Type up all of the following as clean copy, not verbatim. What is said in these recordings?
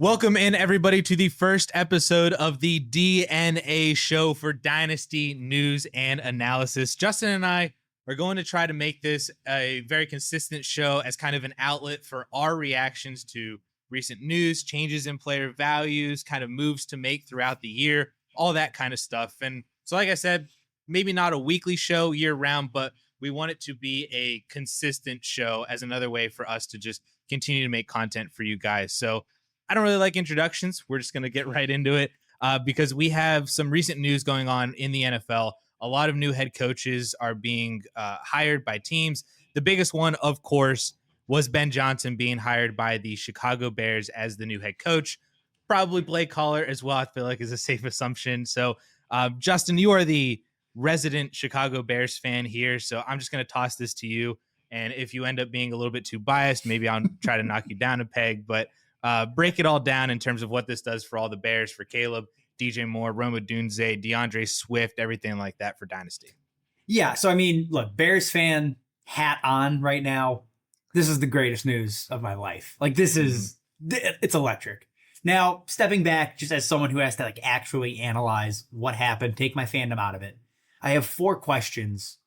Welcome in, everybody, to the first episode of the DNA show for Dynasty news and analysis. Justin and I are going to try to make this a very consistent show as kind of an outlet for our reactions to recent news, changes in player values, kind of moves to make throughout the year, all that kind of stuff. And so, like I said, maybe not a weekly show year round, but we want it to be a consistent show as another way for us to just continue to make content for you guys. So I don't really like introductions. We're just going to get right into it because we have some recent news going on in the NFL. A lot of new head coaches are being hired by teams. The biggest one, of course, was Ben Johnson being hired by the Chicago Bears as the new head coach. Probably Blake Collar as well, I feel like, is a safe assumption. So, Justin, you are the resident Chicago Bears fan here. So I'm just going to toss this to you. And if you end up being a little bit too biased, maybe I'll try to knock you down a peg. But break it all down in terms of what this does for all the Bears, for Caleb, DJ Moore, Odunze, DeAndre Swift, everything like that for Dynasty. Yeah, so I mean, look, Bears fan hat on right now. This is the greatest news of my life. Like, this is, it's electric. Now, stepping back, just as someone who has to like actually analyze what happened, take my fandom out of it, I have 4 questions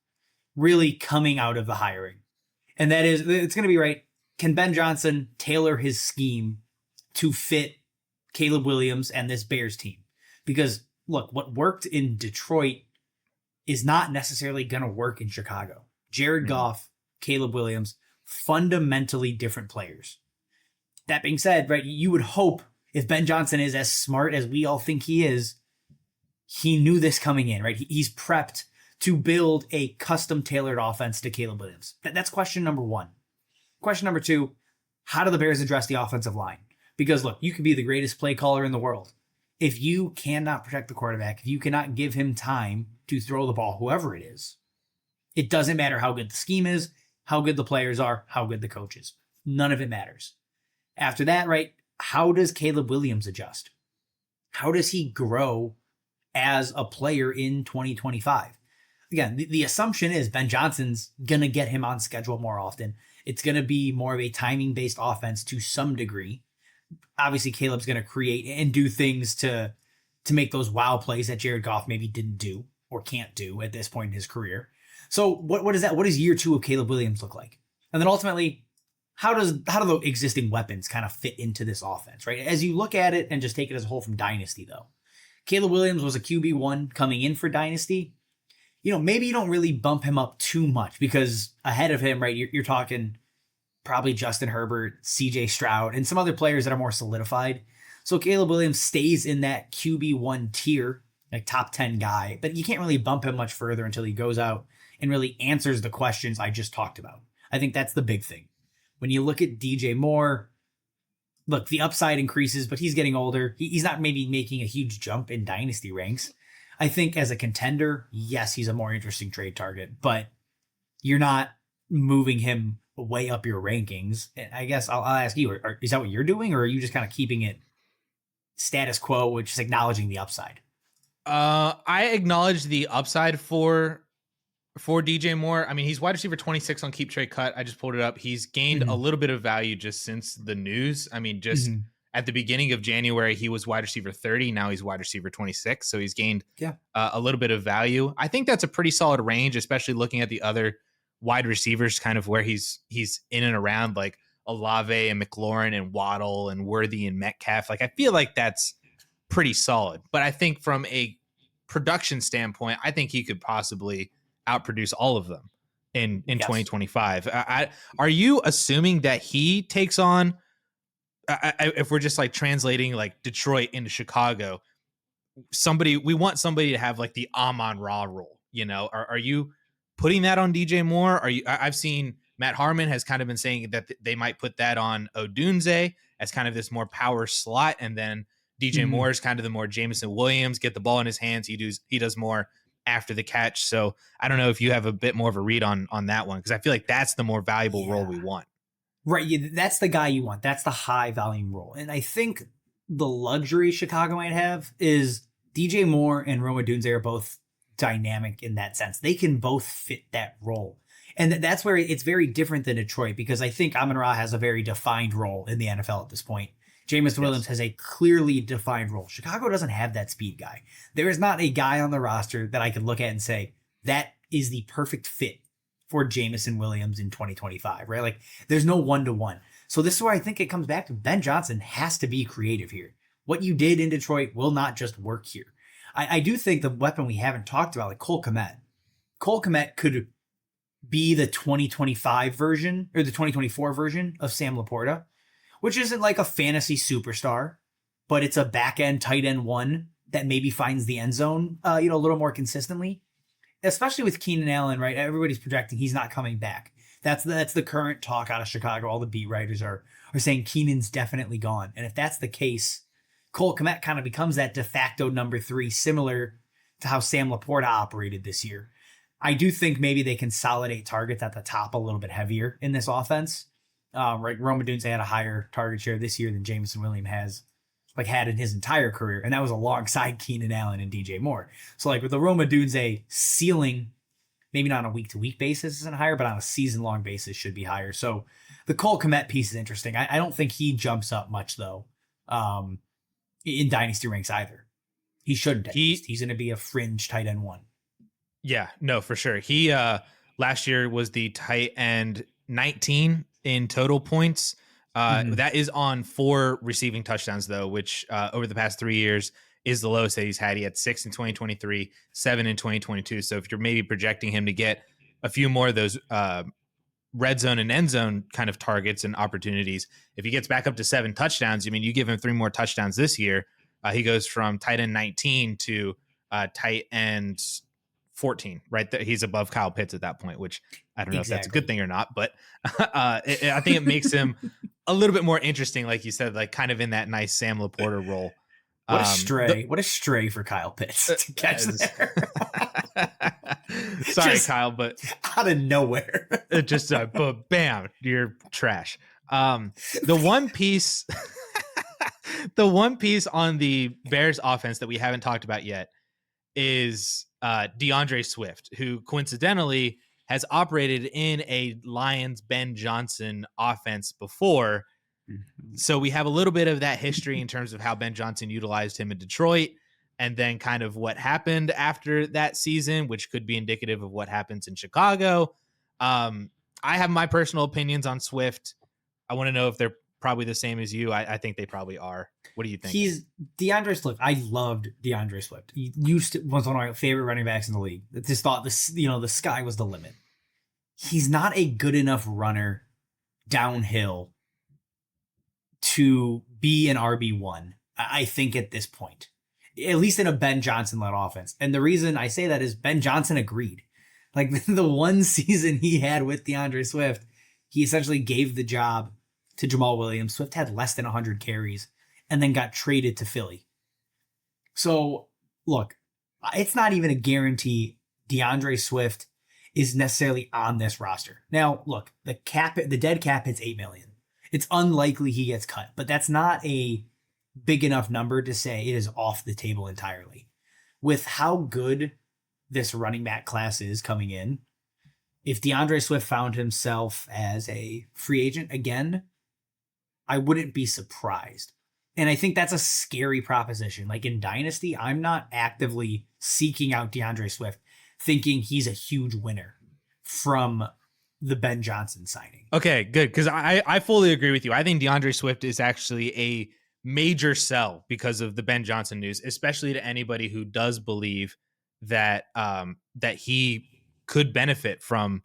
really coming out of the hiring. And that is, it's going to be right. Can Ben Johnson tailor his scheme to fit Caleb Williams and this Bears team? Because look, what worked in Detroit is not necessarily going to work in Chicago. Jared Goff, Caleb Williams, fundamentally different players. That being said, right, you would hope if Ben Johnson is as smart as we all think he is, he knew this coming in, right? He's prepped to build a custom tailored offense to Caleb Williams. That's question number 1. Question number 2, how do the Bears address the offensive line? Because look, you could be the greatest play caller in the world. If you cannot protect the quarterback, if you cannot give him time to throw the ball, whoever it is, it doesn't matter how good the scheme is, how good the players are, how good the coach is. None of it matters. After that, right, how does Caleb Williams adjust? How does he grow as a player in 2025? Again, the assumption is Ben Johnson's going to get him on schedule more often. It's going to be more of a timing-based offense to some degree. Obviously, Caleb's going to create and do things to make those wow plays that Jared Goff maybe didn't do or can't do at this point in his career. So what is that? What does year 2 of Caleb Williams look like? And then ultimately, how do the existing weapons kind of fit into this offense, right? As you look at it and just take it as a whole from Dynasty, though, Caleb Williams was a QB1 coming in for Dynasty. You know, maybe you don't really bump him up too much because ahead of him, right, you're talking probably Justin Herbert, CJ Stroud, and some other players that are more solidified. So Caleb Williams stays in that QB1 tier, like top 10 guy, but you can't really bump him much further until he goes out and really answers the questions I just talked about. I think that's the big thing. When you look at DJ Moore, look, the upside increases, but he's getting older. He's not maybe making a huge jump in Dynasty ranks. I think as a contender, yes, he's a more interesting trade target, but you're not moving him way up your rankings. And I guess I'll ask you, is that what you're doing, or are you just kind of keeping it status quo, which is acknowledging the upside? I acknowledge the upside for DJ Moore. I mean, he's wide receiver 26 on Keep Trade Cut. I just pulled it up. He's gained a little bit of value just since the news. I mean, just at the beginning of January, he was wide receiver 30. Now he's wide receiver 26. So he's gained a little bit of value. I think that's a pretty solid range, especially looking at the other wide receivers, kind of where he's in and around like Olave and McLaurin and Waddle and Worthy and Metcalf. Like, I feel like that's pretty solid. But I think from a production standpoint, I think he could possibly outproduce all of them in 2025. Are you assuming that he takes on, if we're just like translating like Detroit into Chicago, we want somebody to have like the Amon-Ra role, you know? Are you putting that on DJ Moore? I've seen Matt Harmon has kind of been saying that they might put that on Odunze as kind of this more power slot, and then DJ Moore is kind of the more Jameson Williams, get the ball in his hands. He does more after the catch. So I don't know if you have a bit more of a read on that one, because I feel like that's the more valuable role we want. Right. Yeah, that's the guy you want. That's the high volume role. And I think the luxury Chicago might have is DJ Moore and Odunze are both dynamic in that sense. They can both fit that role. And that's where it's very different than Detroit, because I think Amon-Ra has a very defined role in the NFL at this point. Jameson Williams has a clearly defined role. Chicago doesn't have that speed guy. There is not a guy on the roster that I could look at and say, that is the perfect fit for Jameson Williams in 2025, right? Like, there's no one-to-one. So this is where I think it comes back to Ben Johnson has to be creative here. What you did in Detroit will not just work here. I do think the weapon we haven't talked about, like Cole Kmet could be the 2025 version or the 2024 version of Sam Laporta, which isn't like a fantasy superstar, but it's a back end tight end one that maybe finds the end zone, a little more consistently, especially with Keenan Allen, right? Everybody's projecting he's not coming back. That's the current talk out of Chicago. All the beat writers are saying Keenan's definitely gone. And if that's the case, Cole Kmet kind of becomes that de facto number 3, similar to how Sam Laporta operated this year. I do think maybe they consolidate targets at the top a little bit heavier in this offense. Right, Rome Odunze had a higher target share this year than Jameson Williams had in his entire career, and that was alongside Keenan Allen and DJ Moore. So like with the Rome Odunze ceiling, maybe not on a week-to-week basis isn't higher, but on a season-long basis should be higher. So the Cole Kmet piece is interesting. I don't think he jumps up much though. In dynasty ranks either. He shouldn't. He's going to be a fringe tight end 1. Yeah, no, for sure. He last year was the tight end 19 in total points. That is on 4 receiving touchdowns though, which over the past 3 years is the lowest that he's had. He had 6 in 2023, 7 in 2022. So if you're maybe projecting him to get a few more of those red zone and end zone kind of targets and opportunities, if he gets back up to 7 touchdowns, I mean, you give him 3 more touchdowns this year, he goes from tight end 19 to tight end 14, right? He's above Kyle Pitts at that point, which I don't know if that's a good thing or not, but I think it makes him a little bit more interesting, like you said, like kind of in that nice Sam Laporta role. What a stray for Kyle Pitts to catch there. Sorry, Kyle, but out of nowhere, it just bam, you're trash. The one piece on the Bears offense that we haven't talked about yet is DeAndre Swift, who coincidentally has operated in a Lions Ben Johnson offense before. So we have a little bit of that history in terms of how Ben Johnson utilized him in Detroit, and then kind of what happened after that season, which could be indicative of what happens in Chicago. I have my personal opinions on Swift. I want to know if they're probably the same as you. I think they probably are. What do you think? He's DeAndre Swift. I loved DeAndre Swift. He was one of my favorite running backs in the league. Just thought the sky was the limit. He's not a good enough runner downhill to be an RB1, I think, at this point, at least in a Ben Johnson-led offense. And the reason I say that is Ben Johnson agreed. Like the one season he had with DeAndre Swift, he essentially gave the job to Jamal Williams. Swift had less than 100 carries and then got traded to Philly. So look, it's not even a guarantee DeAndre Swift is necessarily on this roster. Now, look, the dead cap hits $8 million. It's unlikely he gets cut, but that's not a big enough number to say it is off the table entirely. With how good this running back class is coming in, if DeAndre Swift found himself as a free agent again, I wouldn't be surprised. And I think that's a scary proposition. Like in Dynasty, I'm not actively seeking out DeAndre Swift thinking he's a huge winner from the Ben Johnson signing. Okay, good. Because I fully agree with you. I think DeAndre Swift is actually a major sell because of the Ben Johnson news, especially to anybody who does believe that that he could benefit from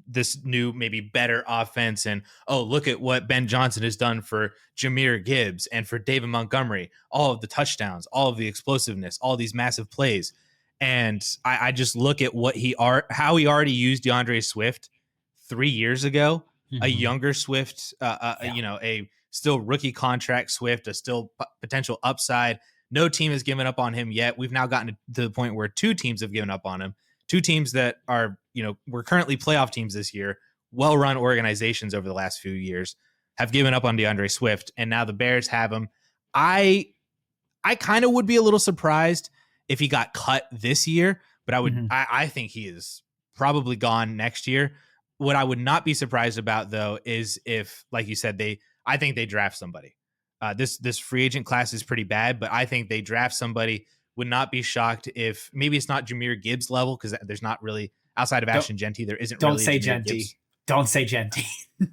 this new, maybe better offense. And, oh, look at what Ben Johnson has done for Jahmyr Gibbs and for David Montgomery, all of the touchdowns, all of the explosiveness, all these massive plays. And I just look at how he already used DeAndre Swift 3 years ago, a younger Swift, a still rookie contract Swift, a still potential upside. No team has given up on him yet. We've now gotten to the point where 2 teams have given up on him. 2 teams that are, we're currently playoff teams this year, well-run organizations over the last few years, have given up on DeAndre Swift, and now the Bears have him. I kind of would be a little surprised if he got cut this year, but I think he is probably gone next year. What I would not be surprised about, though, is if, like you said, I think they draft somebody. This free agent class is pretty bad, but I think they draft somebody. Would not be shocked if maybe it's not Jahmyr Gibbs level, because there's not really, outside of Ashton Genty, there isn't Don't really say a Jahmyr Genty. Gibbs. Don't say Genty.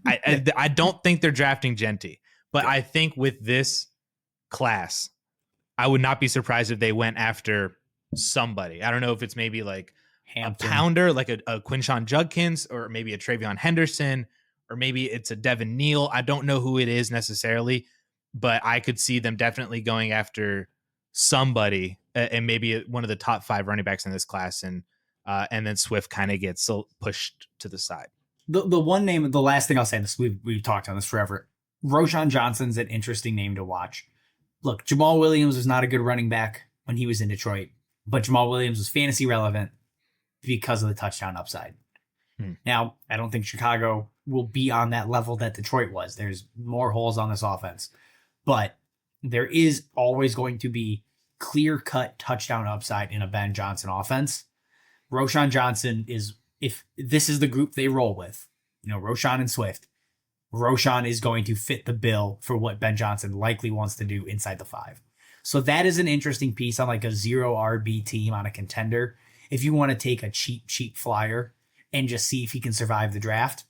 I don't think they're drafting Genty, but I think with this class, I would not be surprised if they went after somebody. I don't know if it's maybe like Hampton. a pounder, like a Quinshon Judkins, or maybe a Travion Henderson, or maybe it's a Devin Neal. I don't know who it is necessarily, but I could see them definitely going after somebody, and maybe one of the top 5 running backs in this class, and then Swift kind of gets pushed to the side. The one name, the last thing I'll say, this we've talked on this forever. Roschon Johnson's an interesting name to watch. Look, Jamal Williams was not a good running back when he was in Detroit, but Jamal Williams was fantasy relevant because of the touchdown upside. Now, I don't think Chicago will be on that level that Detroit was. There's more holes on this offense, but there is always going to be clear-cut touchdown upside in a Ben Johnson offense. Roschon Johnson is, if this is the group they roll with, Roschon and Swift, Roschon is going to fit the bill for what Ben Johnson likely wants to do inside the 5. So that is an interesting piece on like a 0 RB team on a contender. If you want to take a cheap flyer and just see if he can survive the draft,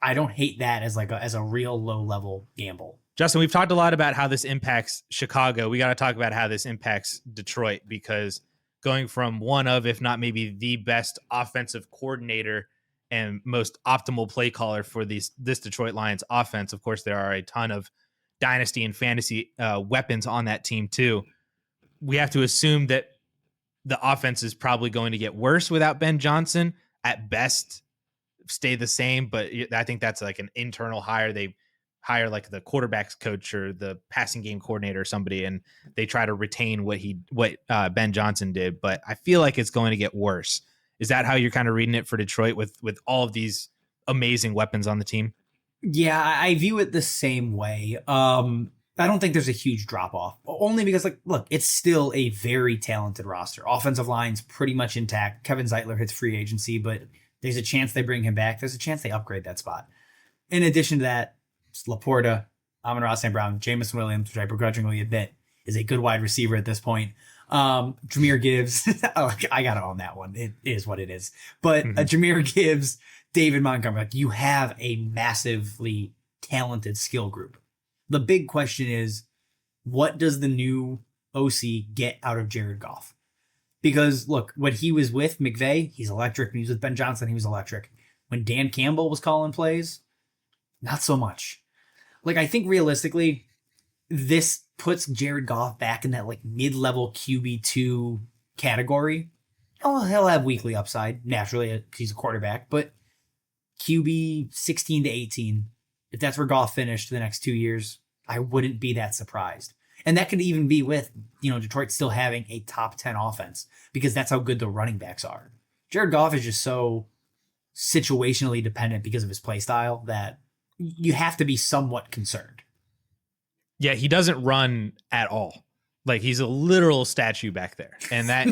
I don't hate that as a real low level gamble. Justin, we've talked a lot about how this impacts Chicago. We got to talk about how this impacts Detroit, because going from one of, if not maybe the best offensive coordinator and most optimal play caller for this Detroit Lions offense, of course, there are a ton of dynasty and fantasy weapons on that team too. We have to assume that the offense is probably going to get worse without Ben Johnson. At best, stay the same, but I think that's like an internal hire. They hire like the quarterbacks coach or the passing game coordinator or somebody, and they try to retain what Ben Johnson did. But I feel like it's going to get worse. Is that how you're kind of reading it for Detroit with all of these amazing weapons on the team? Yeah, I view it the same way. I don't think there's a huge drop off, only because look, it's still a very talented roster. Offensive line's pretty much intact. Kevin Zeitler hits free agency, but there's a chance they bring him back. There's a chance they upgrade that spot. In addition to that, Laporta, Amon-Ra St. Brown, Jameson Williams, which I begrudgingly admit is a good wide receiver at this point. Jahmyr Gibbs, I gotta own that one. It is what it is. But Jahmyr Gibbs, David Montgomery, you have a massively talented skill group. The big question is, what does the new OC get out of Jared Goff? Because look, when he was with McVay, he's electric. When he was with Ben Johnson, he was electric. When Dan Campbell was calling plays, not so much. I think realistically, this puts Jared Goff back in that mid-level QB2 category. Oh, he'll have weekly upside, naturally, he's a quarterback, but QB 16 to 18, if that's where Goff finished the next 2 years, I wouldn't be that surprised. And that could even be with, Detroit still having a top 10 offense, because that's how good the running backs are. Jared Goff is just so situationally dependent because of his play style that you have to be somewhat concerned. Yeah, he doesn't run at all. He's a literal statue back there. And that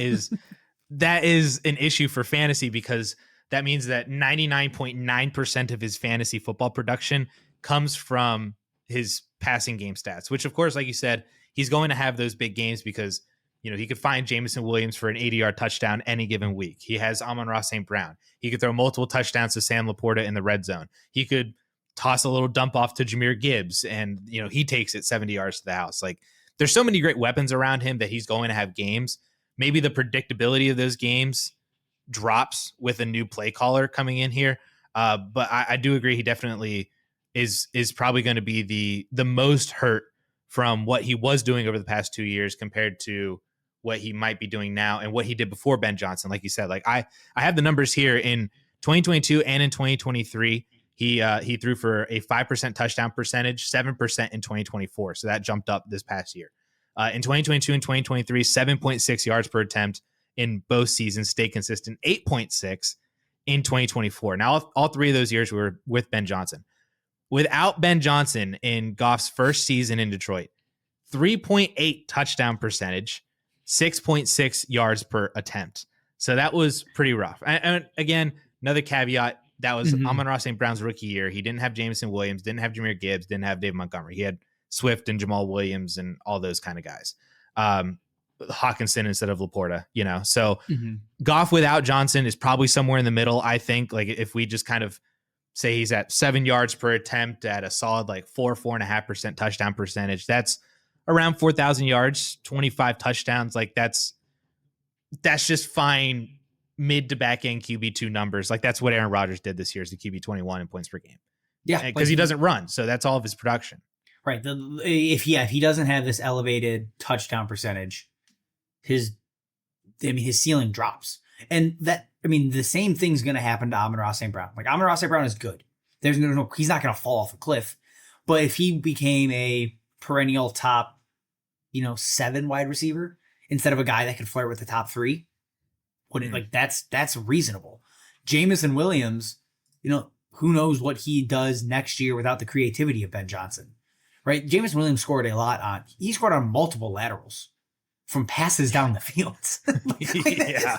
is an issue for fantasy, because that means that 99.9% of his fantasy football production comes from his passing game stats, which of course, like you said, he's going to have those big games because, he could find Jameson Williams for an 80-yard touchdown any given week. He has Amon-Ra St. Brown. He could throw multiple touchdowns to Sam Laporta in the red zone. He could toss a little dump off to Jahmyr Gibbs, and he takes it 70 yards to the house. There's so many great weapons around him that he's going to have games. Maybe the predictability of those games drops with a new play caller coming in here. But I do agree, he definitely is probably going to be the most hurt from what he was doing over the past 2 years compared to what he might be doing now and what he did before Ben Johnson. Like you said, I have the numbers here in 2022 and in 2023. He threw for a 5% touchdown percentage, 7% in 2024. So that jumped up this past year. In 2022 and 2023, 7.6 yards per attempt in both seasons, stay consistent, 8.6 in 2024. Now, all 3 of those years were with Ben Johnson. Without Ben Johnson in Goff's first season in Detroit, 3.8 touchdown percentage, 6.6 yards per attempt. So that was pretty rough. And again, another caveat, that was Amon-Ra St. Brown's rookie year. He didn't have Jameson Williams, didn't have Jahmyr Gibbs, didn't have David Montgomery. He had Swift and Jamal Williams and all those kind of guys. Hawkinson instead of Laporta, So Goff without Johnson is probably somewhere in the middle, I think. Like if we just kind of say he's at 7 yards per attempt at a solid like 4.5% touchdown percentage, that's around 4,000 yards, 25 touchdowns. Like that's just fine mid to back end QB2 numbers. Like that's what Aaron Rodgers did this year as the QB 21 in points per game. Yeah. Because he doesn't run. So that's all of his production. Right. If he doesn't have this elevated touchdown percentage, his ceiling drops. And the same thing's going to happen to Amon-Ra St. Brown. Like Amon-Ra St. Brown is good. He's not going to fall off a cliff. But if he became a perennial top, 7 wide receiver instead of a guy that could flirt with the top 3, that's reasonable. Jameson Williams, who knows what he does next year without the creativity of Ben Johnson, right? Jameson Williams scored he scored on multiple laterals from passes down the field. Yeah.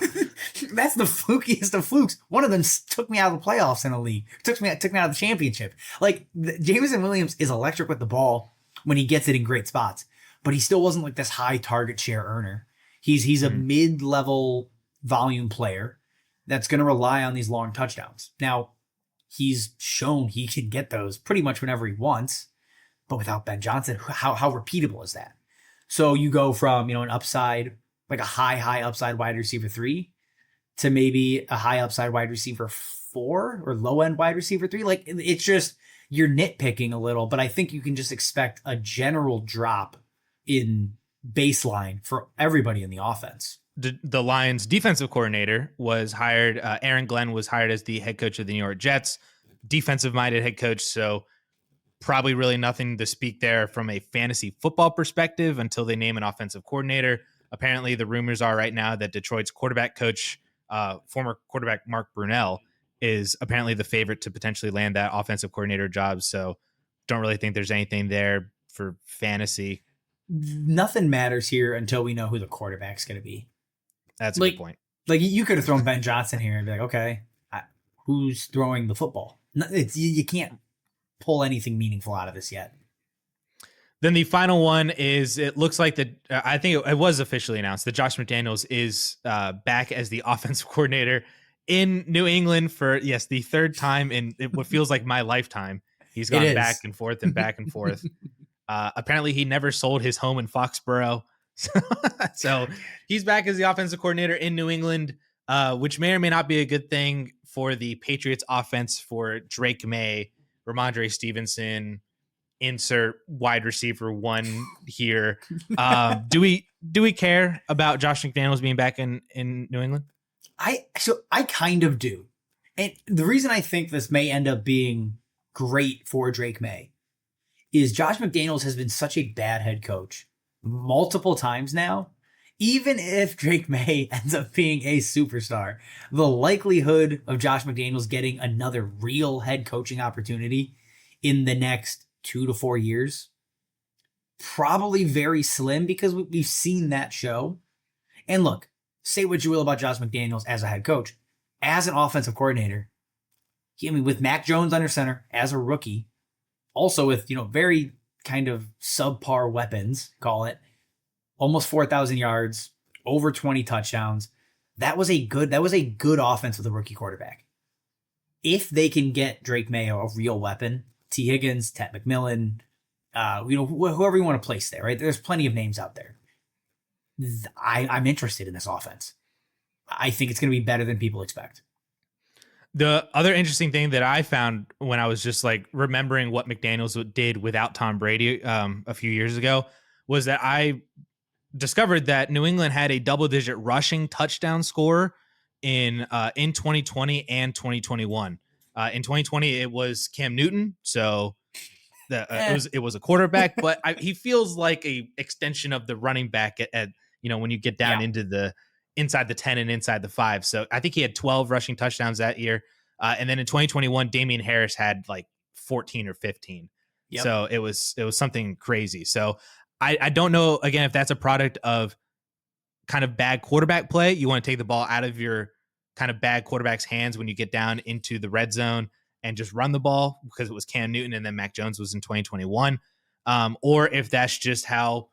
That's the flukiest of flukes. One of them took me out of the playoffs in a league. Took me out of the championship. Like Jameson Williams is electric with the ball when he gets it in great spots, but he still wasn't like this high target share earner. He's a mid-level volume player that's going to rely on these long touchdowns. Now, he's shown he can get those pretty much whenever he wants, but without Ben Johnson, how repeatable is that? So you go from, an upside, like a high upside wide receiver 3 to maybe a high upside wide receiver 4 or low end wide receiver 3. Like it's just, you're nitpicking a little, but I think you can just expect a general drop in baseline for everybody in the offense. The Lions defensive coordinator was hired. Aaron Glenn was hired as the head coach of the New York Jets, defensive minded head coach. So probably really nothing to speak there from a fantasy football perspective until they name an offensive coordinator. Apparently the rumors are right now that Detroit's quarterback coach, former quarterback Mark Brunell, is apparently the favorite to potentially land that offensive coordinator job. So don't really think there's anything there for fantasy. Nothing matters here until we know who the quarterback's going to be. That's a good point. Like you could have thrown Ben Johnson here and be like, okay, who's throwing the football? You can't pull anything meaningful out of this yet. Then the final one is, it looks like I think it was officially announced that Josh McDaniels is back as the offensive coordinator in New England for, yes, the third time in what feels like my lifetime. He's gone back and forth and back and forth. Apparently he never sold his home in Foxborough. So he's back as the offensive coordinator in New England, which may or may not be a good thing for the Patriots offense for Drake May, Ramondre Stevenson, insert wide receiver 1 here. Do we care about Josh McDaniels being back in New England? I kind of do. And the reason I think this may end up being great for Drake May is Josh McDaniels has been such a bad head coach multiple times now. Even if Drake May ends up being a superstar, the likelihood of Josh McDaniels getting another real head coaching opportunity in the next 2 to 4 years, probably very slim, because we've seen that show. And look, say what you will about Josh McDaniels as a head coach. As an offensive coordinator, with Mac Jones under center as a rookie, also with, very kind of subpar weapons, call it, almost 4,000 yards, over 20 touchdowns. That was a good offense with a rookie quarterback. If they can get Drake May a real weapon, T. Higgins, Ted McMillan, whoever you want to place there, right? There's plenty of names out there. I'm interested in this offense. I think it's going to be better than people expect. The other interesting thing that I found when I was just like remembering what McDaniels did without Tom Brady a few years ago was that I discovered that New England had a double-digit rushing touchdown score in 2020 and 2021. In 2020, it was Cam Newton, so it was a quarterback, but he feels like a extension of the running back at when you get down into the inside the 10 and inside the 5. So I think he had 12 rushing touchdowns that year. And then in 2021, Damian Harris had like 14 or 15. Yep. So it was something crazy. So I don't know, again, if that's a product of kind of bad quarterback play. You want to take the ball out of your kind of bad quarterback's hands when you get down into the red zone and just run the ball, because it was Cam Newton and then Mac Jones was in 2021. or if that's just how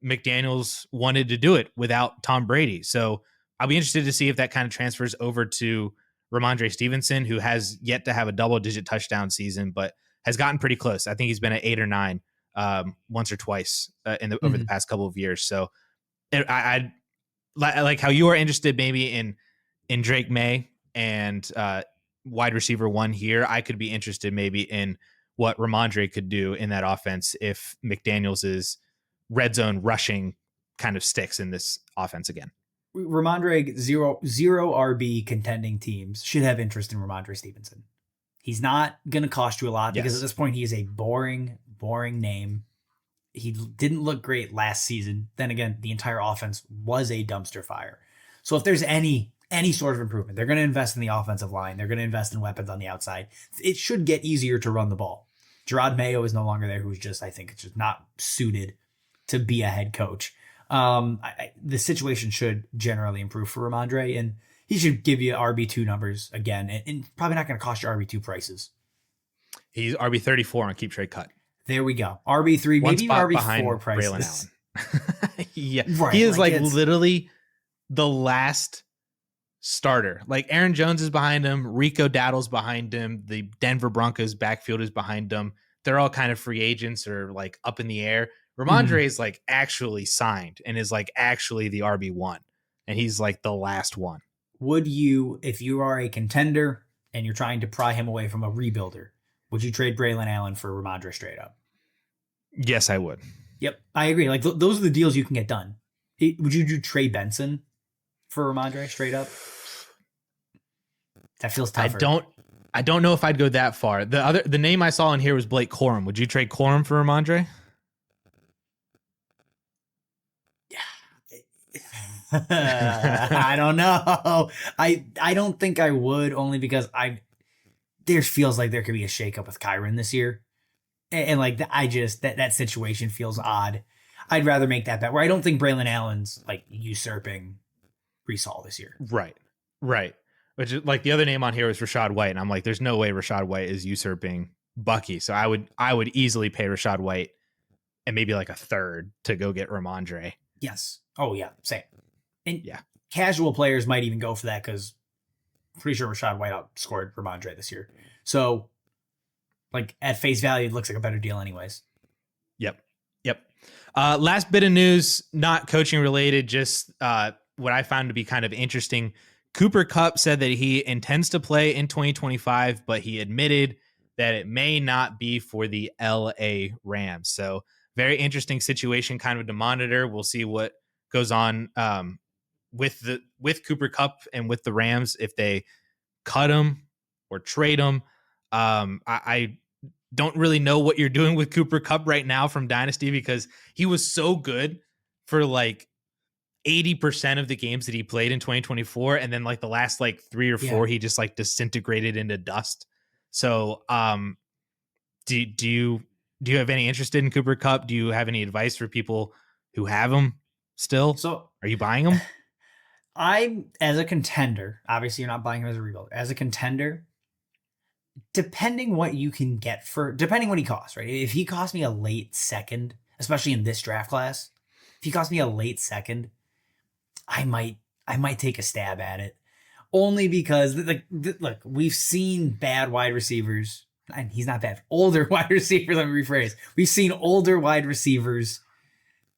McDaniels wanted to do it without Tom Brady. So I'll be interested to see if that kind of transfers over to Ramondre Stevenson, who has yet to have a double-digit touchdown season, but has gotten pretty close. I think he's been at 8 or 9 once or twice over the past couple of years. So I like how you are interested maybe in Drake May and wide receiver 1 here. I could be interested maybe in what Ramondre could do in that offense if McDaniels' red zone rushing kind of sticks in this offense again. Ramondre, zero RB contending teams should have interest in Ramondre Stevenson. He's not going to cost you a lot because at this point he is a boring name. He didn't look great last season. Then again, the entire offense was a dumpster fire. So if there's any sort of improvement, they're going to invest in the offensive line. They're going to invest in weapons on the outside. It should get easier to run the ball. Gerard Mayo is no longer there, who's just, I think it's just not suited to be a head coach. The situation should generally improve for Ramondre, and he should give you RB2 numbers again, and probably not going to cost you RB2 prices. He's RB34 on Keep Trade Cut. There we go. RB3, maybe RB4 prices. Yeah, right, he is like literally the last starter. Like Aaron Jones is behind him, Rico Dowdle's behind him, the Denver Broncos backfield is behind him. They're all kind of free agents or like up in the air. Ramondre is like actually signed and is like actually the RB1, and he's like the last one. Would you, if you are a contender and you're trying to pry him away from a rebuilder, would you trade Braylon Allen for Ramondre straight up? Yes, I would. Yep, I agree. Like those are the deals you can get done. Would you do Trey Benson for Ramondre straight up? That feels tougher. I don't know if I'd go that far. The name I saw in here was Blake Corum. Would you trade Corum for Ramondre? I don't know. I don't think I would, only because there feels like there could be a shakeup with Kyron this year. And like that situation feels odd. I'd rather make that bet where I don't think Braylon Allen's like usurping Breece Hall this year. Right. Which is like the other name on here is Rachaad White. And I'm like, there's no way Rachaad White is usurping Bucky. So I would easily pay Rachaad White and maybe like a third to go get Ramondre. Yes. Oh yeah. Same. And casual players might even go for that because I'm pretty sure Rachaad White outscored Ramondre this year. So, like, at face value, it looks like a better deal anyways. Yep. Last bit of news, not coaching related, just what I found to be kind of interesting. Cooper Kupp said that he intends to play in 2025, but he admitted that it may not be for the LA Rams. So, very interesting situation kind of to monitor. We'll see what goes on with Cooper Kupp and with the Rams if they cut him or trade him. I don't really know what you're doing with Cooper Kupp right now from Dynasty because he was so good for like 80% of the games that he played in 2024, and then like the last like 3 or 4 he just like disintegrated into dust. So do you have any interest in Cooper Kupp? Do you have any advice for people who have him still? So are you buying him? As a contender, obviously you're not buying him as a rebuild. As a contender, depending what you can get depending what he costs, right? If he costs me a late second, especially in this draft class, if he costs me a late second, I might take a stab at it. Only because look, we've seen bad wide receivers, and he's not bad. Older wide receivers, let me rephrase. We've seen older wide receivers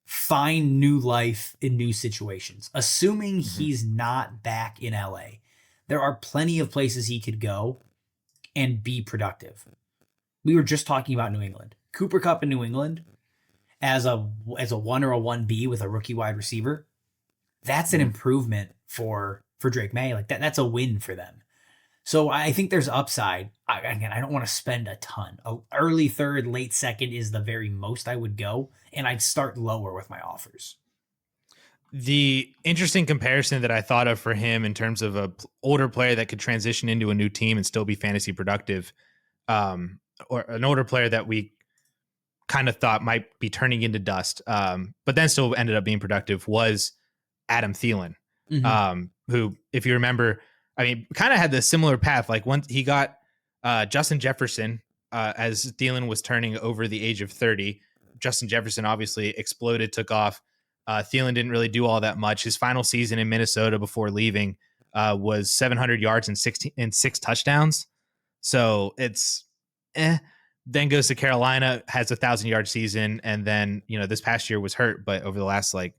find new life in new situations. Assuming he's not back in LA, there are plenty of places he could go and be productive. We were just talking about New England. Cooper Kupp in New England as a 1 or a 1B with a rookie wide receiver, that's an improvement for Drake May. Like that's a win for them. So I think there's upside. Again, I don't want to spend a ton. Early third, late second is the very most I would go, and I'd start lower with my offers. The interesting comparison that I thought of for him in terms of a older player that could transition into a new team and still be fantasy productive, or an older player that we kind of thought might be turning into dust, but then still ended up being productive, was Adam Thielen, who, if you remember, I mean, kind of had the similar path. Like once he got Justin Jefferson as Thielen was turning over the age of 30, Justin Jefferson obviously exploded, took off. Thielen didn't really do all that much. His final season in Minnesota before leaving was 700 yards and 6 touchdowns. So it's then goes to Carolina, has a 1,000-yard season. And then, this past year was hurt, but over the last 5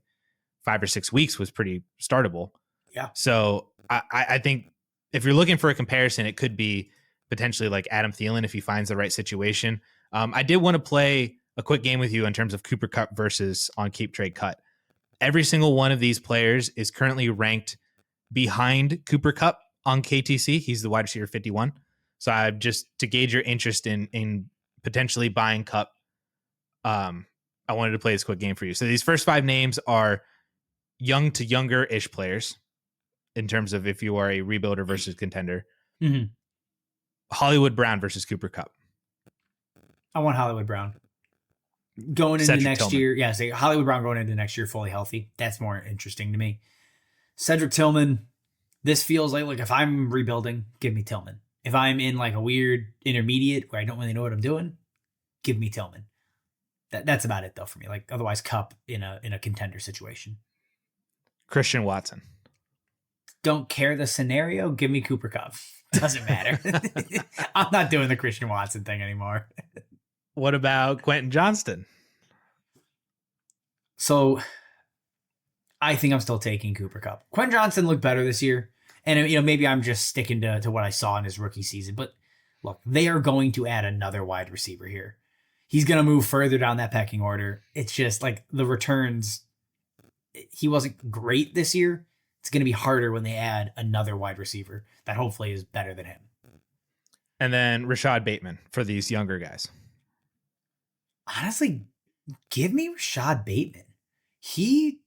or 6 weeks was pretty startable. Yeah. So I think if you're looking for a comparison, it could be potentially like Adam Thielen if he finds the right situation. I did want to play a quick game with you in terms of Cooper Kupp versus on Keep Trade Cut. Every single one of these players is currently ranked behind Cooper Kupp on KTC. He's the wide receiver 51. So I just to gauge your interest in potentially buying Kupp. I wanted to play this quick game for you. So these first 5 names are young to younger-ish players in terms of if you are a rebuilder versus contender. Mm-hmm. Hollywood Brown versus Cooper Kupp. I want Hollywood Brown. Going into Cedric next Tillman. year, yeah, say Hollywood Brown going into next year fully healthy. That's more interesting to me. Cedric Tillman, this feels like if I'm rebuilding, give me Tillman. If I'm in a weird intermediate where I don't really know what I'm doing, give me Tillman. That's about it though for me. Otherwise, Kupp in a contender situation. Christian Watson. Don't care the scenario. Give me Cooper Kupp. Doesn't matter. I'm not doing the Christian Watson thing anymore. What about Quentin Johnston? So I think I'm still taking Cooper Kupp. Quentin Johnston looked better this year. And, maybe I'm just sticking to what I saw in his rookie season. But look, they are going to add another wide receiver here. He's going to move further down that pecking order. It's just the returns. He wasn't great this year. It's going to be harder when they add another wide receiver that hopefully is better than him. And then Rashad Bateman for these younger guys. Honestly, give me Rashad Bateman. He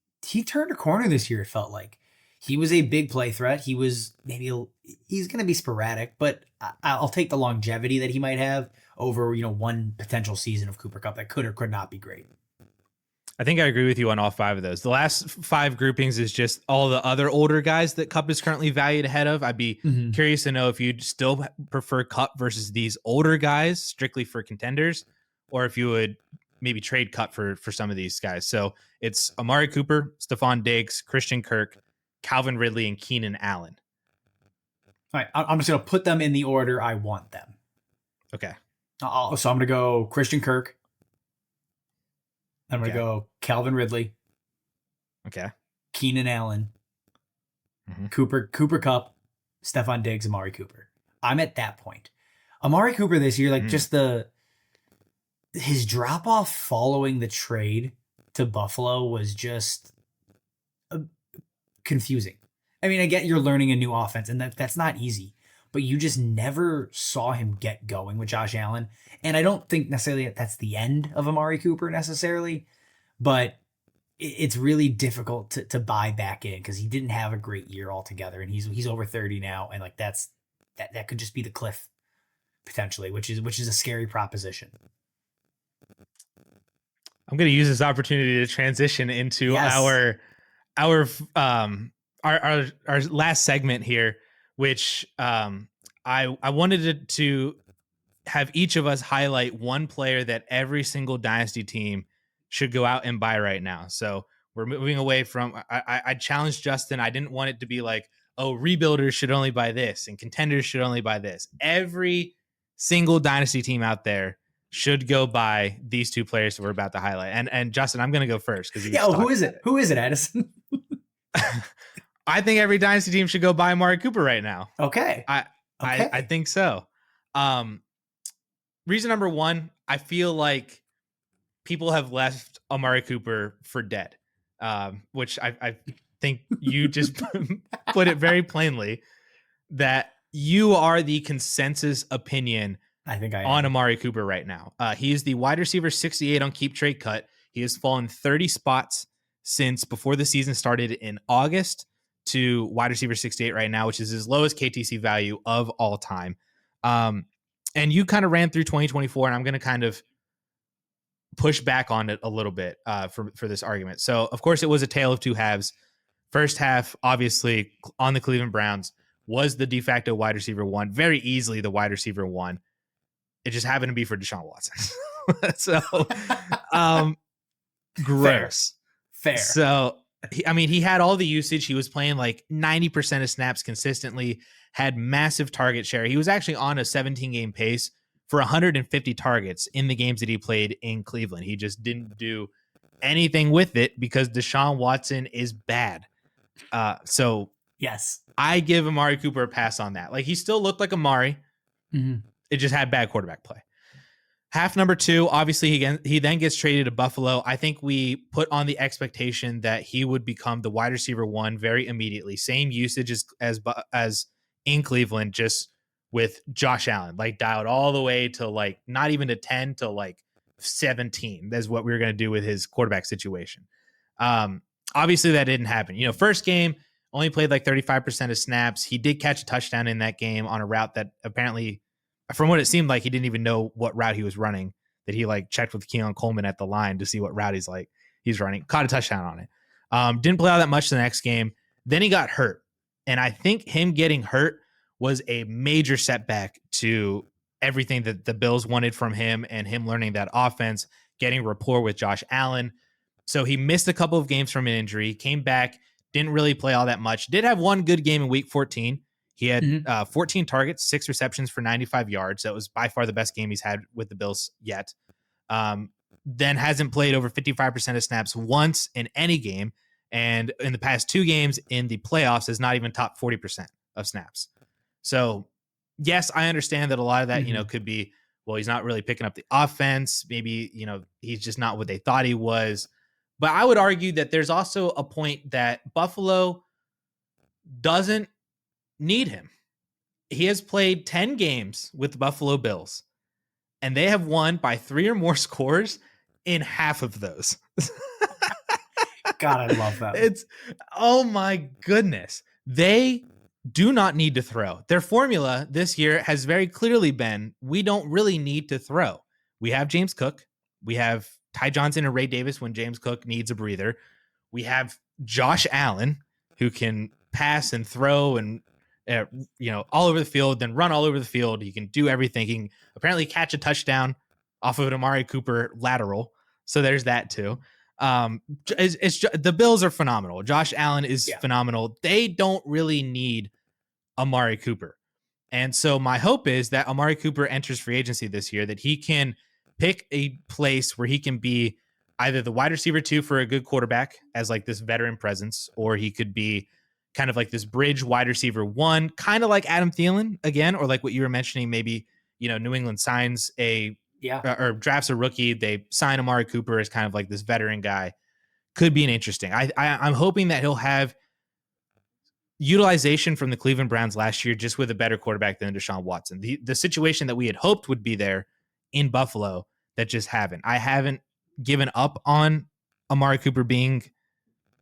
turned a corner this year, it felt like. He was a big play threat. He's going to be sporadic, but I'll take the longevity that he might have over, one potential season of Cooper Kupp that could or could not be great. I think I agree with you on all 5 of those. The last 5 groupings is just all the other older guys that Kupp is currently valued ahead of. I'd be curious to know if you'd still prefer Kupp versus these older guys strictly for contenders, or if you would maybe trade Kupp for some of these guys. So it's Amari Cooper, Stephon Diggs, Christian Kirk, Calvin Ridley, and Keenan Allen. All right, I'm just going to put them in the order I want them. Okay. So I'm going to go Christian Kirk. I'm going to go Calvin Ridley. Okay. Keenan Allen. Cooper Kupp, Stephon Diggs, Amari Cooper. I'm at that point. Amari Cooper this year, just his drop off following the trade to Buffalo was just confusing. I mean, I get you're learning a new offense, and that's not easy, but you just never saw him get going with Josh Allen. And I don't think necessarily that's the end of Amari Cooper necessarily, but it's really difficult to buy back in because he didn't have a great year altogether, and he's over 30 now, and that could just be the cliff potentially, which is a scary proposition. I'm going to use this opportunity to transition into our last segment here, which I wanted to have each of us highlight one player that every single Dynasty team should go out and buy right now. So we're moving away from, I challenged Justin. I didn't want it to be like, oh, rebuilders should only buy this and contenders should only buy this. Every single Dynasty team out there should go buy these 2 players that we're about to highlight. And Justin, I'm going to go first. Who is it? Who is it, Addison? I think every Dynasty team should go buy Amari Cooper right now. Okay. I think so. Reason number 1, I feel like people have left Amari Cooper for dead, which I think you just put it very plainly that you are the consensus opinion I think I on am. Amari Cooper right now. He is the wide receiver 68 on Keep Trade Cut. He has fallen 30 spots since before the season started in August to wide receiver 68 right now, which is his lowest KTC value of all time. And you kind of ran through 2024, and I'm going to kind of push back on it a little bit for this argument. So, of course, it was a tale of 2 halves. First half, obviously, on the Cleveland Browns, was the de facto wide receiver 1, very easily the wide receiver 1. It just happened to be for Deshaun Watson. So, um, gross. Fair. So, he had all the usage. He was playing like 90% of snaps consistently, had massive target share. He was actually on a 17-game pace for 150 targets in the games that he played in Cleveland. He just didn't do anything with it because Deshaun Watson is bad. So yes, I give Amari Cooper a pass on that. Like, he still looked like Amari. It just had bad quarterback play. Half number 2, obviously he then gets traded to Buffalo. I think we put on the expectation that he would become the wide receiver 1 very immediately. Same usage as in Cleveland, just with Josh Allen, like dialed all the way to like not even to 10 to like 17. That's what we were going to do with his quarterback situation. Obviously that didn't happen. First game only played like 35% of snaps. He did catch a touchdown in that game on a route that apparently, from what it seemed like, he didn't even know what route he was running, that he like checked with Keon Coleman at the line to see what route he's running. Caught a touchdown on it. Didn't play all that much the next game. Then he got hurt. And I think him getting hurt was a major setback to everything that the Bills wanted from him and him learning that offense, getting rapport with Josh Allen. So he missed a couple of games from an injury, came back, didn't really play all that much. Did have one good game in week 14. He had 14 targets, 6 receptions for 95 yards. That was by far the best game he's had with the Bills yet. Then hasn't played over 55% of snaps once in any game. And in the past 2 games in the playoffs has not even topped 40% of snaps. So, yes, I understand that a lot of that, could be, well, he's not really picking up the offense. Maybe, he's just not what they thought he was. But I would argue that there's also a point that Buffalo doesn't need him. He has played 10 games with the Buffalo Bills, and they have won by 3 or more scores in half of those. God, I love that. Oh my goodness. They do not need to throw. Their formula this year has very clearly been, we don't really need to throw. We have James Cook. We have Ty Johnson and Ray Davis when James Cook needs a breather. We have Josh Allen, who can pass and throw and all over the field, then run all over the field. He can do everything. He can apparently catch a touchdown off of an Amari Cooper lateral. So there's that too. The Bills are phenomenal. Josh Allen is phenomenal. They don't really need Amari Cooper. And so my hope is that Amari Cooper enters free agency this year, that he can pick a place where he can be either the wide receiver 2 for a good quarterback as like this veteran presence, or he could be kind of like this bridge wide receiver 1, kind of like Adam Thielen again, or like what you were mentioning, maybe, New England signs or drafts a rookie. They sign Amari Cooper as kind of like this veteran guy. Could be an interesting. I'm hoping that he'll have utilization from the Cleveland Browns last year, just with a better quarterback than Deshaun Watson. The situation that we had hoped would be there in Buffalo that just haven't. I haven't given up on Amari Cooper being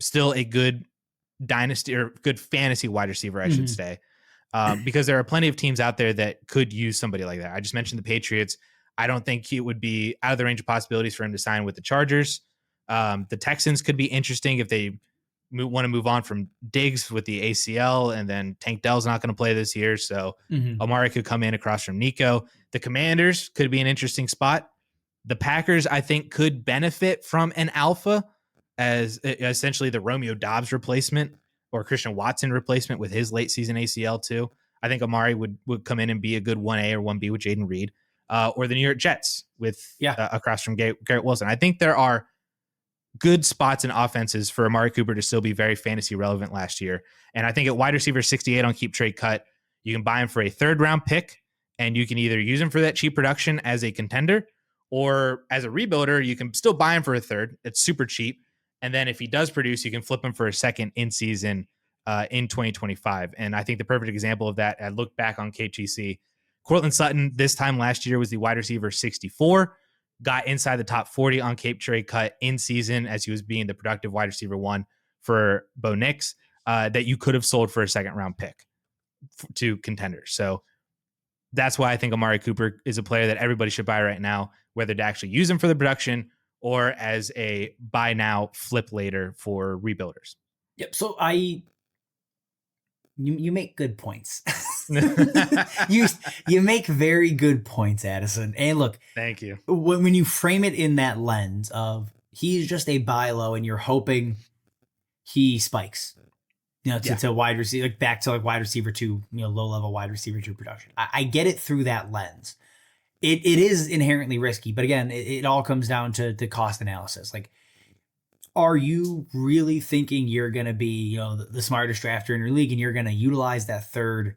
still a good dynasty or good fantasy wide receiver, I should say, because there are plenty of teams out there that could use somebody like that. I just mentioned the Patriots. I don't think it would be out of the range of possibilities for him to sign with the Chargers. The Texans could be interesting if they want to move on from Diggs with the ACL, and then Tank Dell's not going to play this year. So Amari could come in across from Nico. The Commanders could be an interesting spot. The Packers, I think, could benefit from an alpha as essentially the Romeo Doubs replacement or Christian Watson replacement with his late season ACL too. I think Amari would come in and be a good 1A or 1B with Jaden Reed, or the New York Jets with across from Garrett Wilson. I think there are good spots and offenses for Amari Cooper to still be very fantasy relevant last year. And I think at wide receiver 68 on Keep Trade Cut, you can buy him for a 3rd round pick, and you can either use him for that cheap production as a contender, or as a rebuilder, you can still buy him for a 3rd. It's super cheap. And then if he does produce, you can flip him for a 2nd in season in 2025. And I think the perfect example of that, I looked back on KTC. Cortland Sutton this time last year was the wide receiver 64, got inside the top 40 on Cape Trade Cut in season as he was being the productive wide receiver 1 for Bo Nix, that you could have sold for a 2nd round pick to contenders. So that's why I think Amari Cooper is a player that everybody should buy right now, whether to actually use him for the production or as a buy now, flip later for rebuilders. Yep. So you make good points. You make very good points, Addison. And look, thank you. When you frame it in that lens of he's just a buy low and you're hoping he spikes, to wide receiver, like back to like wide receiver 2, low level wide receiver 2 production. I get it through that lens. It is inherently risky, but again, it all comes down to the cost analysis. Like, are you really thinking you're going to be, the smartest drafter in your league and you're going to utilize that third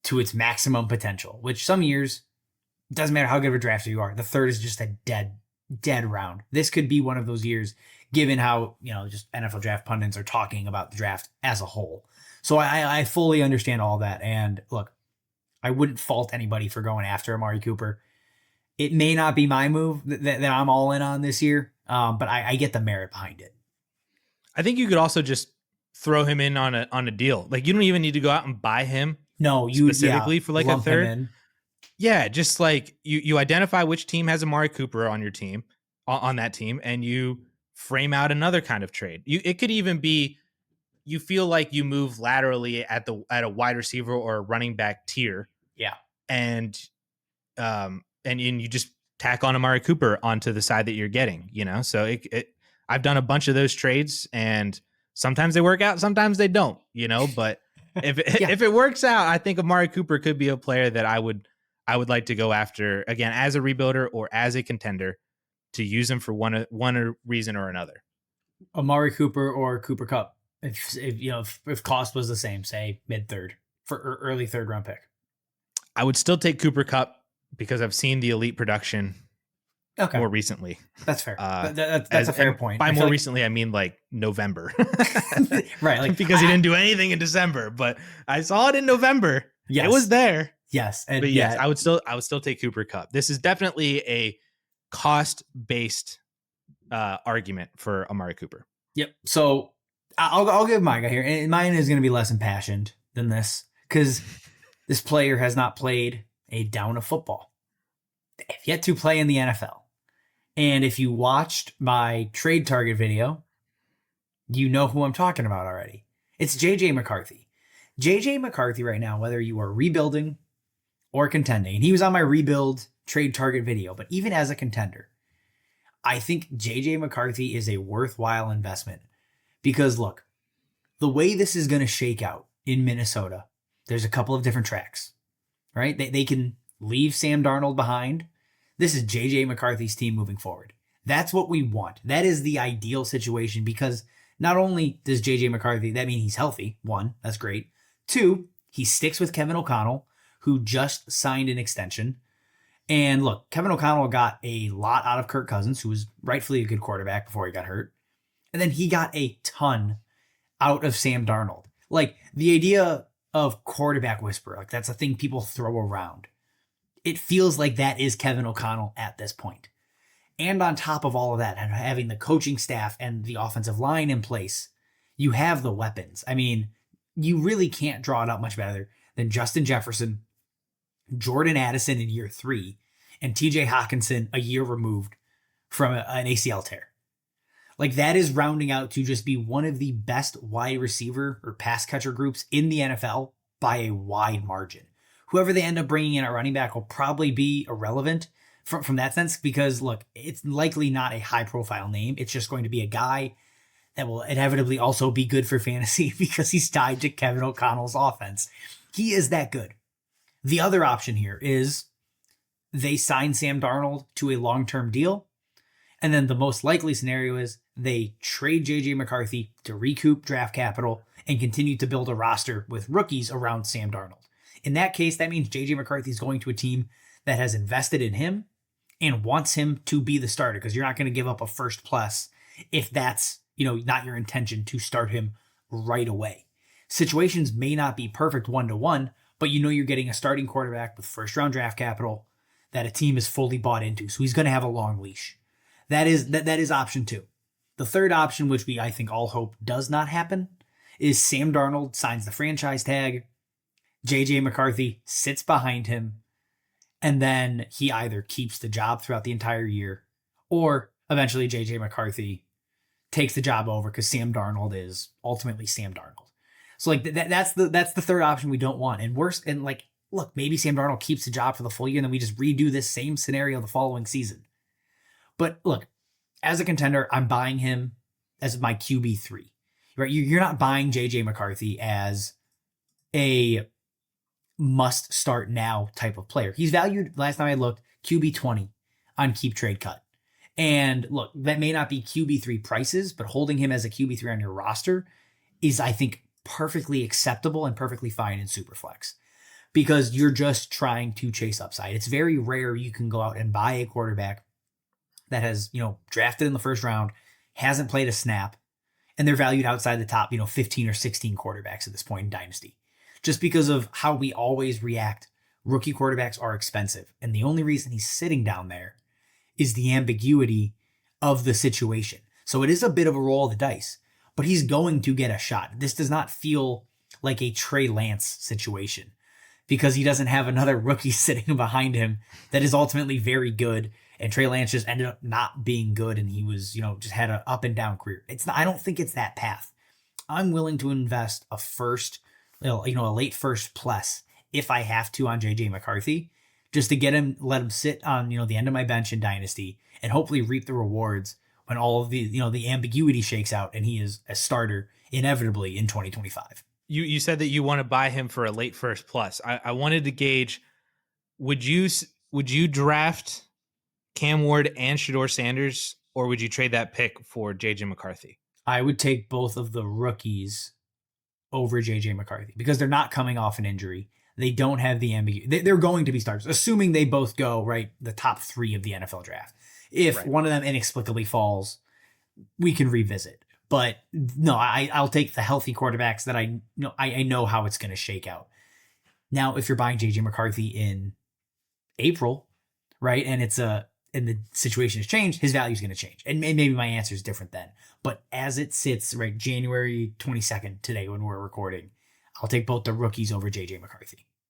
to its maximum potential, which some years, it doesn't matter how good of a drafter you are. The third is just a dead round. This could be one of those years, given how, just NFL draft pundits are talking about the draft as a whole. So I fully understand all that. And look, I wouldn't fault anybody for going after Amari Cooper. It may not be my move that I'm all in on this year, but I get the merit behind it. I think you could also just throw him in on a deal. Like, you don't even need to go out and buy him. No, you specifically for like a third. Yeah, just like you identify which team has Amari Cooper on your team, on that team, and you frame out another kind of trade. It could even be you feel like you move laterally at a wide receiver or a running back tier. Yeah, and you just tack on Amari Cooper onto the side that you're getting. So I've done a bunch of those trades, and sometimes they work out, sometimes they don't. But if it works out, I think Amari Cooper could be a player that I would like to go after again as a rebuilder or as a contender to use him for one reason or another. Amari Cooper or Cooper Kupp, if cost was the same, say mid third for early third round pick. I would still take Cooper Kupp because I've seen the elite production more recently. That's fair. That's a fair point. By more recently, I mean like November. Right. Like, because he didn't do anything in December, but I saw it in November. Yes. It was there. Yes. But yes, I would still take Cooper Kupp. This is definitely a cost-based argument for Amari Cooper. Yep. So I'll give my guy here. And mine is going to be less impassioned than this because this player has not played a down of football. They have yet to play in the NFL. And if you watched my trade target video, you know who I'm talking about already. It's J.J. McCarthy. J.J. McCarthy right now, whether you are rebuilding or contending, and he was on my rebuild trade target video, but even as a contender, I think J.J. McCarthy is a worthwhile investment because look, the way this is going to shake out in Minnesota, there's a couple of different tracks, right? They can leave Sam Darnold behind. This is J.J. McCarthy's team moving forward. That's what we want. That is the ideal situation because not only does J.J. McCarthy, that mean he's healthy. One, that's great. Two, he sticks with Kevin O'Connell, who just signed an extension. And look, Kevin O'Connell got a lot out of Kirk Cousins, who was rightfully a good quarterback before he got hurt. And then he got a ton out of Sam Darnold. Like the idea of quarterback whisperer, like that's a thing people throw around. It feels like that is Kevin O'Connell at this point. And on top of all of that, and having the coaching staff and the offensive line in place, you have the weapons. I mean, you really can't draw it up much better than Justin Jefferson, Jordan Addison in year 3, and TJ Hawkinson a year removed from an ACL tear. Like that is rounding out to just be one of the best wide receiver or pass catcher groups in the NFL by a wide margin. Whoever they end up bringing in at running back will probably be irrelevant from that sense because look, it's likely not a high profile name. It's just going to be a guy that will inevitably also be good for fantasy because he's tied to Kevin O'Connell's offense. He is that good. The other option here is they sign Sam Darnold to a long-term deal. And then the most likely scenario is they trade J.J. McCarthy to recoup draft capital and continue to build a roster with rookies around Sam Darnold. In that case, that means J.J. McCarthy is going to a team that has invested in him and wants him to be the starter because you're not going to give up a first plus if that's, not your intention to start him right away. Situations may not be perfect one-to-one, but you're getting a starting quarterback with first-round draft capital that a team is fully bought into. So he's going to have a long leash. That is option 2. The third option, which I think all hope does not happen, is Sam Darnold signs the franchise tag, J.J. McCarthy sits behind him, and then he either keeps the job throughout the entire year, or eventually J.J. McCarthy takes the job over because Sam Darnold is ultimately Sam Darnold. So like that's the third option we don't want. And worse, and like, look, maybe Sam Darnold keeps the job for the full year and then we just redo this same scenario the following season. But look, as a contender, I'm buying him as my QB3, right? You're not buying JJ McCarthy as a must start now type of player. He's valued, last time I looked, QB20 on Keep Trade Cut. And look, that may not be QB3 prices, but holding him as a QB3 on your roster is, I think, perfectly acceptable and perfectly fine in Superflex, because you're just trying to chase upside. It's very rare you can go out and buy a quarterback that has, drafted in the first round, hasn't played a snap, and they're valued outside the top, 15 or 16 quarterbacks at this point in Dynasty. Just because of how we always react, rookie quarterbacks are expensive. And the only reason he's sitting down there is the ambiguity of the situation. So it is a bit of a roll of the dice, but he's going to get a shot. This does not feel like a Trey Lance situation, because he doesn't have another rookie sitting behind him that is ultimately very good. And Trey Lance just ended up not being good, and he was, just had an up and down career. I don't think it's that path. I'm willing to invest a first, a late first plus if I have to on JJ McCarthy, just to let him sit on, the end of my bench in Dynasty and hopefully reap the rewards when all of the, the ambiguity shakes out and he is a starter inevitably in 2025. You said that you want to buy him for a late first plus. I wanted to gauge, would you draft Cam Ward and Shedeur Sanders, or would you trade that pick for JJ McCarthy? I would take both of the rookies over JJ McCarthy because they're not coming off an injury. They don't have the ambiguity. They're going to be starters, assuming they both go, right, the top 3 of the NFL draft. If one of them inexplicably falls, we can revisit. But no, I'll take the healthy quarterbacks that I know how it's going to shake out. Now, if you're buying JJ McCarthy in April, right, and the situation has changed, his value is going to change. And maybe my answer is different then. But as it sits, right, January 22nd today when we're recording, I'll take both the rookies over JJ McCarthy.